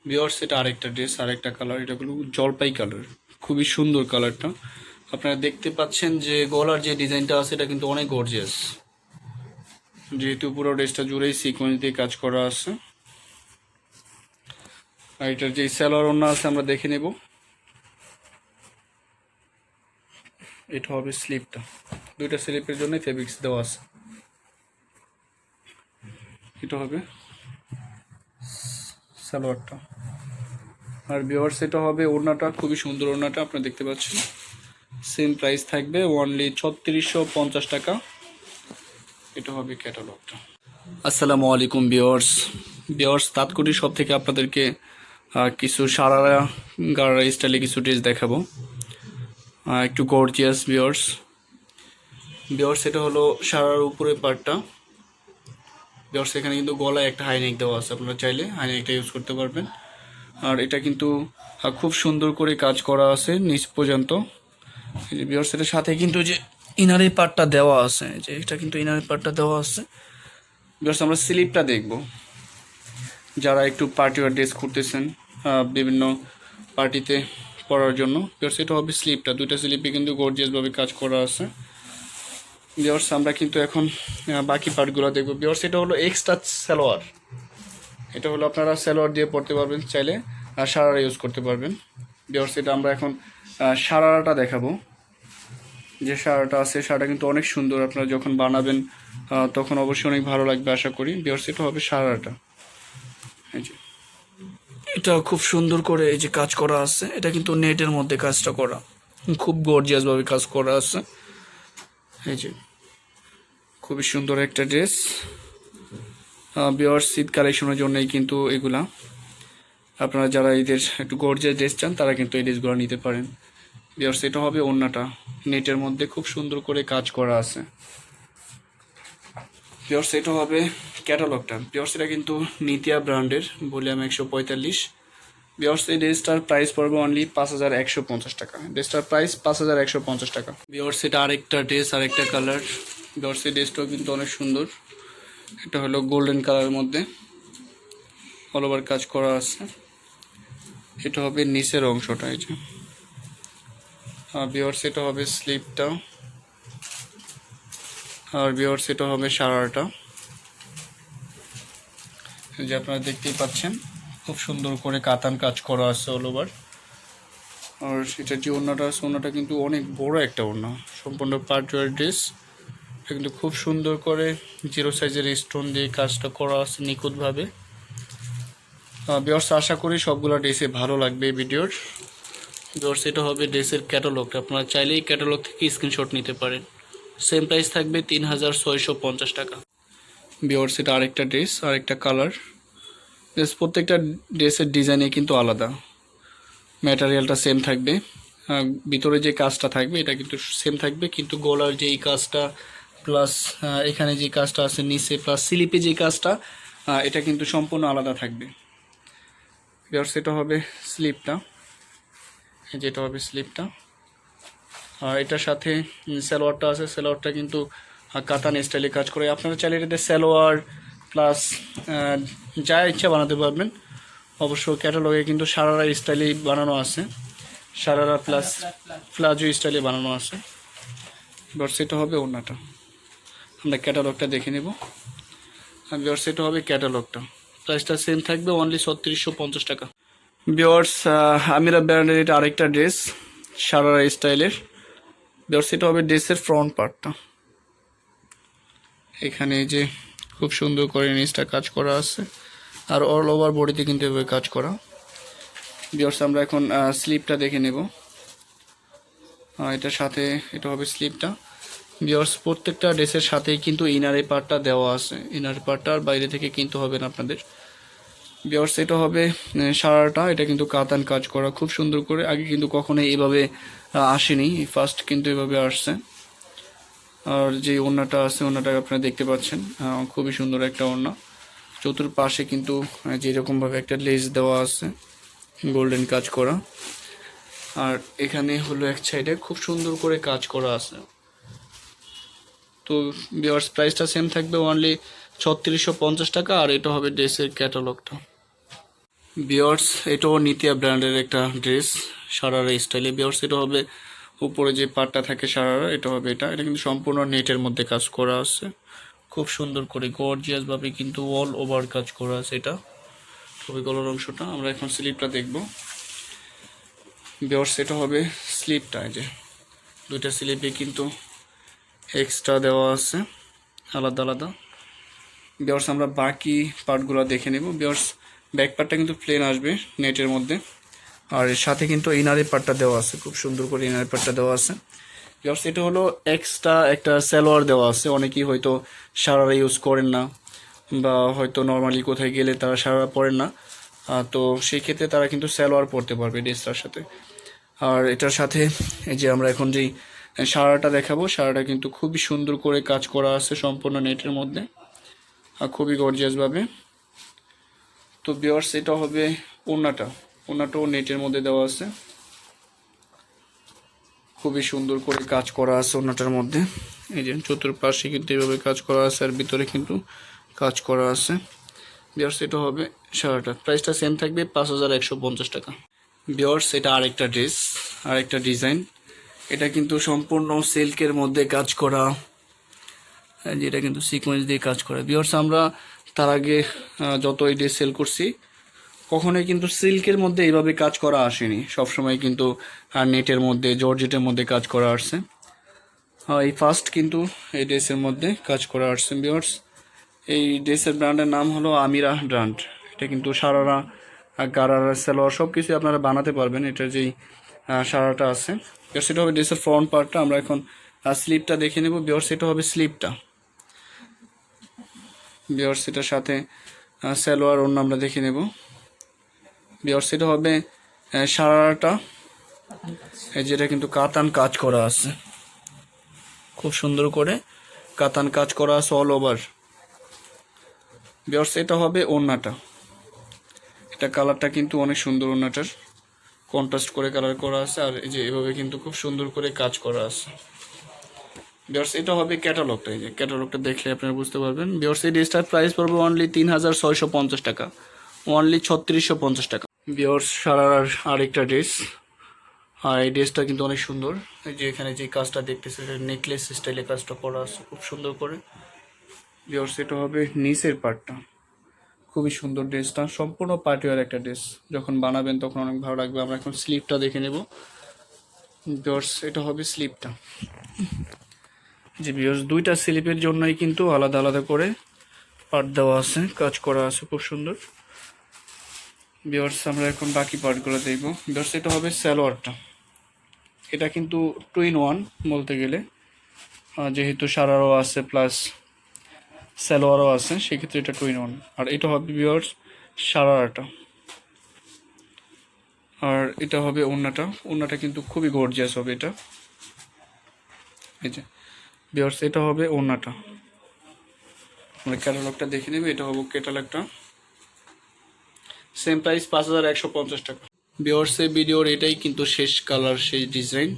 Viewers এটা আরেকটা dress, আরেকটা কালার, এটা হলো জলপাই কালার, খুবই সুন্দর কালারটা। আপনারা দেখতে পাচ্ছেন যে গলার যে ডিজাইনটা আছে এটা কিন্তু অনেক গর্জিয়াস, যেহেতু পুরো ড্রেসটা জুড়েই সিকোয়েন্স দিয়ে কাজ করা আছে। আর এটার যে সালোয়ার ওড়না আছে আমরা দেখে নেব। এটা হবে স্লিপটা, দুইটা স্লিপের জন্য ফেব্রিক্স দেওয়া আছে। এটা হবে সালোয়ারটা। আর ভিউয়ার্স এটা হবে ওড়নাটা, খুবই সুন্দর ওড়নাটা আপনারা দেখতে পাচ্ছেন। সেম প্রাইস থাকবে অনলি 3650 টাকা। এটা হবে ক্যাটালগটা। আসসালামু আলাইকুম ভিউয়ার্স তাৎকুটি সব থেকে আপনাদেরকে কিছু সারারা গাড়া স্টাইলে কিছু ড্রেস দেখাবো, একটু গর্জিয়াস। ভিউয়ার্স এটা হলো সারার উপরের পার্টটা। ভিউয়ার্স এখানে কিন্তু গলায় একটা হাইনেক দেওয়া আছে, আপনারা চাইলে হাইনেকটা ইউজ করতে পারবেন। আর এটা কিন্তু খুব সুন্দর করে কাজ করা আছে নিচ পর্যন্ত। ভিউয়ার্স এটার সাথে কিন্তু যে ইনারের পার্টটা দেওয়া আছে, যে এটা কিন্তু ইনারের পার্টটা দেওয়া আছে। ভিউয়ার্স আমরা স্লিপটা দেখব, যারা একটু পার্টি ওয়্যার ড্রেস করতেছেন বিভিন্ন পার্টিতে পরার জন্য। ভিউয়ার্স এটা হবে স্লিপটা, দুইটা স্লিপে কিন্তু গর্জিয়াসভাবে কাজ করা আছে। ভিউয়ার্স আমরা কিন্তু এখন বাকি পার্টগুলো দেখব। ভিউয়ার্স এটা হলো এক্সট্রা সালোয়ার, এটা হলো আপনারা সালোয়ার দিয়ে পরতে পারবেন, চাইলে সারারা ইউজ করতে পারবেন। ভিউয়ার্স এটা আমরা এখন সারারাটা দেখাবো। যে সারাটা আছে সারাটা কিন্তু অনেক সুন্দর, আপনারা যখন বানাবেন তখন অবশ্যই অনেক ভালো লাগবে আশা করি। ভিউয়ার্স এটা হবে সারাটা, এই যে এটা খুব সুন্দর করে এই যে কাজ করা আছে, এটা কিন্তু নেটের মধ্যে কাজটা করা, খুব গর্জিয়াসভাবে কাজ করা আছে। এই যে খুবই সুন্দর একটা ড্রেস। ভিউয়ার্স শীত কালেকশনের জন্যই কিন্তু এগুলা, আপনারা যারা এদের একটু গর্জিয়াস ড্রেস চান তারা কিন্তু এই ড্রেসগুলো নিতে পারেন। ভিউয়ার্স এটা হবে ওড়নাটা, নেটের মধ্যে খুব সুন্দর করে কাজ করা আছে। ভিউয়ার্স এটা হবে ক্যাটালগটা। ভিউয়ার্স এটা কিন্তু নিতিয়া ব্র্যান্ডের, ভলিউম 145। ভিউয়ার্স এই ড্রেসটার প্রাইস পড়বে অনলি 5150 টাকা। ড্রেসটার প্রাইস 5150 টাকা। ভিউয়ার্স এটা আরেকটা ড্রেস, আরেকটা কালার। ভিউয়ার্স এই ড্রেসটাও কিন্তু অনেক সুন্দর, এটা হলো গোল্ডেন কালারের মধ্যে অল ওভার কাজ করা আছে। এটা হবে নিচের অংশটা, এই যে ভিউয়ার্স এটা হবে স্লিপটা। আর ভিউয়ার্স এটা হবে সারাটা, যে আপনারা দেখতেই পাচ্ছেন খুব সুন্দর করে কাতান কাজ করা আছে অল ওভার। আর এটা যে ওড়নাটা আছে, ওড়নাটা কিন্তু অনেক বড় একটা ওড়না, সম্পূর্ণ পার্টিওয়ার ড্রেস। এটা কিন্তু খুব সুন্দর করে জিরো সাইজের স্টোন দিয়ে কাজটা করা আছে নিখুঁতভাবে। ভিউয়ার্স আশা করি সবগুলো ড্রেসে ভালো লাগবে এই ভিডিওর। ভিউয়ার্স এটা হবে ড্রেসের ক্যাটালগটা, আপনারা চাইলেই ক্যাটালগ থেকে স্ক্রিনশট নিতে পারেন। সেম প্রাইস থাকবে 3650 টাকা। ভিউয়ার্স এটা আরেকটা ড্রেস, আরেকটা কালার। প্রত্যেকটা ড্রেসের ডিজাইনে কিন্তু আলাদা, ম্যাটেরিয়ালটা সেম থাকবে, ভিতরে যে কাজটা থাকবে এটা কিন্তু সেম থাকবে, কিন্তু গলার যেই কাজটা প্লাস এখানে যে কাজটা আছে নিচে প্লাস স্লিপে যে কাজটা, এটা কিন্তু সম্পূর্ণ আলাদা থাকবে। ভিউয়ার্স এটা হবে স্লিপটা, যেটা হবে স্লিপটা। আর এটার সাথে সালোয়ারটা আছে, সালোয়ারটা কিন্তু কাতান স্টাইলে কাজ করে। আপনারা চাইলে এটাতে সালোয়ার প্লাস যা ইচ্ছা বানাতে পারবেন। অবশ্য ক্যাটালগে কিন্তু সারারা স্টাইলেই বানানো আছে, সারারা প্লাস প্লাজো স্টাইলে বানানো আছে। এবার সেটা হবে ওড়নাটা, আমরা ক্যাটালগটা দেখে নেব। এবার সেটা হবে ক্যাটালগটা, প্রাইসটা সেম থাকবে অনলি 3650 টাকা। ভিউয়ার্স আমিরা ব্র্যান্ডের এটা আরেকটা ড্রেস, সারারা স্টাইলের। ভিউয়ার্স এটা হবে ড্রেসের ফ্রন্ট পার্টটা, এখানে যে খুব সুন্দর করে নিচটা কাজ করা আছে, আর অল ওভার বডিতে কিন্তু এভাবে কাজ করা। ভিউয়ার্স আমরা এখন স্লিপটা দেখে নেব। এটার সাথে এটা হবে স্লিপটা। ভিউয়ার্স প্রত্যেকটা ড্রেসের সাথেই কিন্তু ইনারের পার্টটা দেওয়া আছে, ইনারের পার্টটা আর বাইরে থেকে কিনতে হবে না আপনাদের। ভিউয়ার্স এটা হবে সারাটা, এটা কিন্তু কাতান কাজ করা খুব সুন্দর করে, আগে কিন্তু কখনোই এভাবে আসেনি, ফার্স্ট কিন্তু এভাবে আসছে। আর যে ওড়নাটা আছে, ওড়নাটা আপনারা দেখতে পাচ্ছেন খুবই সুন্দর একটা ওড়না। চতুর্পাশে কিন্তু যেরকমভাবে একটা লেস দেওয়া আছে গোল্ডেন কাজ করা, আর এখানে হলো এক সাইডে খুব সুন্দর করে কাজ করা আছে। তো ভিউয়ার্স প্রাইসটা সেম থাকবে অনলি 3650 টাকা। আর এটা হবে ড্রেসের ক্যাটালগটা। বিয়ার্স এটাও নিতিয়া ব্র্যান্ডের একটা ড্রেস সারারা স্টাইলে। বিয়ার্স এটা হবে উপরে যে পাটটা থাকে সারারা, এটা হবে এটা কিন্তু সম্পূর্ণ নেটের মধ্যে কাজ করা আছে, খুব সুন্দর করে গর্জিয়াস ভাবে কিন্তু অল ওভার কাজ করা আছে। এটা খুবই গলার অংশটা। আমরা এখন স্লিপটা দেখব। বিয়ার্স এটা হবে স্লিপটা, এই যে দুইটা স্লিপে কিন্তু এক্সট্রা দেওয়া আছে আলাদা আলাদা। বিয়ার্স আমরা বাকি পার্টগুলো দেখে নেব। বিয়ার্স ব্যাক পার্টটা কিন্তু প্লেন আসবে নেটের মধ্যে, আর এর সাথে কিন্তু ইনারের পার্টটা দেওয়া আছে, খুব সুন্দর করে ইনারের পার্টটা দেওয়া আছে। বিয়ার্স এটা হলো এক্সট্রা একটা সালোয়ার দেওয়া আছে। অনেকেই হয়তো সারারা ইউজ করেন না, বা হয়তো নর্মালি কোথায় গেলে তারা সারারা পরেন না, তো সেই ক্ষেত্রে তারা কিন্তু সালোয়ার পরতে পারবে ড্রেসটার সাথে। আর এটার সাথে এই যে আমরা এখন যেই সারাটা দেখাবো, সারাটা কিন্তু খুবই সুন্দর করে কাজ করা আছে সম্পূর্ণ নেটের মধ্যে, আর খুবই গর্জিয়াসভাবে। তো বিয়ার্স এটা হবে ওড়নাটাও নেটের মধ্যে দেওয়া আছে, খুবই সুন্দর করে কাজ করা আছে ওড়নাটার মধ্যে। এই যে চতুর্পাশে কিন্তু এইভাবে কাজ করা আছে, আর ভিতরে কিন্তু কাজ করা আছে। বিয়ার্স এটা হবে সারাটা, প্রাইসটা সেম থাকবে 5150 টাকা। বিয়ার্স এটা আরেকটা ড্রেস, আরেকটা ডিজাইন। এটা কিন্তু সম্পূর্ণ সিল্কের মধ্যে কাজ করা, যেটা কিন্তু সিকোয়েন্স দিয়ে কাজ করা। বিয়ার্স আমরা তার আগে যত এই ড্রেস সেল করছি, কখনোই কিন্তু সিল্কের মধ্যে এইভাবে কাজ করা আসেনি, সবসময় কিন্তু নেটের মধ্যে জর্জেটের মধ্যে কাজ করা আসছে। এই ফার্স্ট কিন্তু এই ড্রেসের মধ্যে কাজ করা আসছে। বিয়ার্স এই ড্রেসের ব্র্যান্ডের নাম হলো আমিরা ব্র্যান্ড। এটা কিন্তু সারারা, গারারা, সালোয়ার সব কিছু আপনারা বানাতে পারবেন। এটার যেই সারাটা আছে, সেটা হবে ড্রেসের ফ্রন্ট পার্টটা। আমরা এখন স্লিপটা দেখে নেব। বিয়ার্স এটা হবে স্লিপটা। বিয়ার্স এটার সাথে সালোয়ার অন্য আমরা দেখে নেব। বিয়ার্স এটা হবে সারাটা, যেটা কিন্তু কাতান কাজ করা আছে, খুব সুন্দর করে কাতান কাজ করা আছে অল ওভার। বিয়ার্স এটা হবে ওড়নাটা। এটা কালারটা কিন্তু অনেক সুন্দর, ওড়নাটার কন্ট্রাস্ট করে কালার করা আছে, আর এই যে এভাবে কিন্তু খুব সুন্দর করে কাজ করা আছে। বিয়ার্স এটা হবে ক্যাটালগটা। এই যে ক্যাটালগটা দেখলে আপনারা বুঝতে পারবেন। বিয়ার্স এই ড্রেসটার প্রাইস পড়বে অনলি 3650 টাকা, অনলি 3650 টাকা। বিয়ার্স সারার আরেকটা ড্রেস, আর এই ড্রেসটা কিন্তু অনেক সুন্দর। এই যে এখানে যে কাজটা দেখতেছে, নেকলেস স্টাইলে কাজটা করা আছে খুব সুন্দর করে। বিয়ার্স এটা হবে নিচের পার্টটা, খুবই সুন্দর ড্রেসটা, সম্পূর্ণ পার্টিওয়ার একটা ড্রেস। যখন বানাবেন তখন অনেক ভালো লাগবে। আমরা এখন স্লিপটা দেখে নেব। বিয়ার্স এটা হবে স্লিপটা। যে বিয়ার্স দুইটা স্লিপের জন্যই কিন্তু আলাদা আলাদা করে পার্ট দেওয়া আছে, কাজ করা আছে খুব সুন্দর। বিয়ার্স আমরা এখন বাকি পার্টগুলো দেখব। বিয়ার্স এটা হবে সালোয়ারটা। এটা কিন্তু 2 in 1 বলতে গেলে, যেহেতু সারারও আছে প্লাস সালোয়ারও আছে, সেক্ষেত্রে এটা 2 in 1। আর এটা হবে বিয়ার্স সারারাটা, আর এটা হবে ওড়নাটা কিন্তু খুবই গর্জিয়াস হবে এটা। এই যে বিয়ার্স এটা হবে ওড়নাটা। আমরা ক্যাটালগটা দেখে নেব। এটা হবে ক্যাটালগটা, সেম প্রাইস 5150 টাকা। বিয়ার্স এই ভিডিওর এটাই কিন্তু শেষ কালার, শেষ ডিজাইন,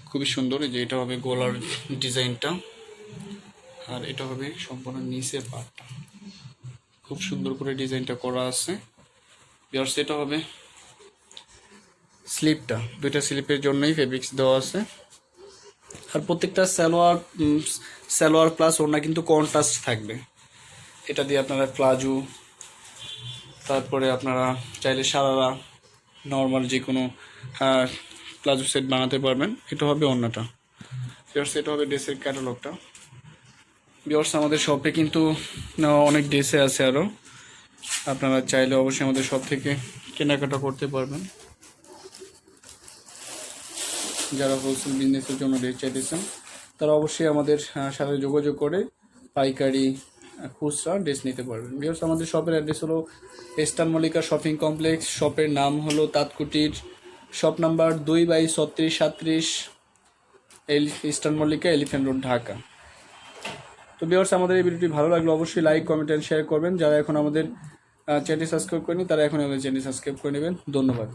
খুবই সুন্দর। এই যে এটা হবে গলার ডিজাইনটা, আর এটা হবে সম্পূর্ণ নিচের পার্টটা, খুব সুন্দর করে ডিজাইনটা করা আছে। বিয়ার্স এটা হবে স্লিপটা। দুইটা স্লিপের জন্যই ফেব্রিক্স দেওয়া আছে, আর প্রত্যেকটা সালোয়ার প্লাস ওড়না কিন্তু কন্ট্রাস্ট থাকবে। এটা দিয়ে আপনারা প্লাজো, তারপরে আপনারা চাইলে সারারা, নর্মাল যে কোনো প্লাজো সেট বানাতে পারবেন। এটা হবে ওড়নাটা। বিয়ার্স এটা হবে ড্রেসের ক্যাটালগটা। বিয়ার্স আমাদের শপে কিন্তু অনেক ড্রেসে আছে আরও, আপনারা চাইলে অবশ্যই আমাদের শপ থেকে কেনাকাটা করতে পারবেন। যারা হোলসেল বিজনেসের জন্য ড্রেস চাইতেছেন, তারা অবশ্যই আমাদের সাথে যোগাযোগ করে পাইকারি, খুচরা ড্রেস নিতে পারবেন। বিকজ আমাদের শপের অ্যাড্রেস হলো ইস্টার্ন মল্লিকা শপিং কমপ্লেক্স। শপের নাম হলো Tantkutir, shop number 2/3637 Eastern Mallika, Elephant Road, Dhaka. তো বিয়ার্স আমাদের এই ভিডিওটি ভালো লাগলে অবশ্যই লাইক, কমেন্ট অ্যান্ড শেয়ার করবেন। যারা এখন আমাদের চ্যানেলটি সাবস্ক্রাইব করেনি, তারা এখন আমাদের চ্যানেল সাবস্ক্রাইব করে নেবেন। ধন্যবাদ।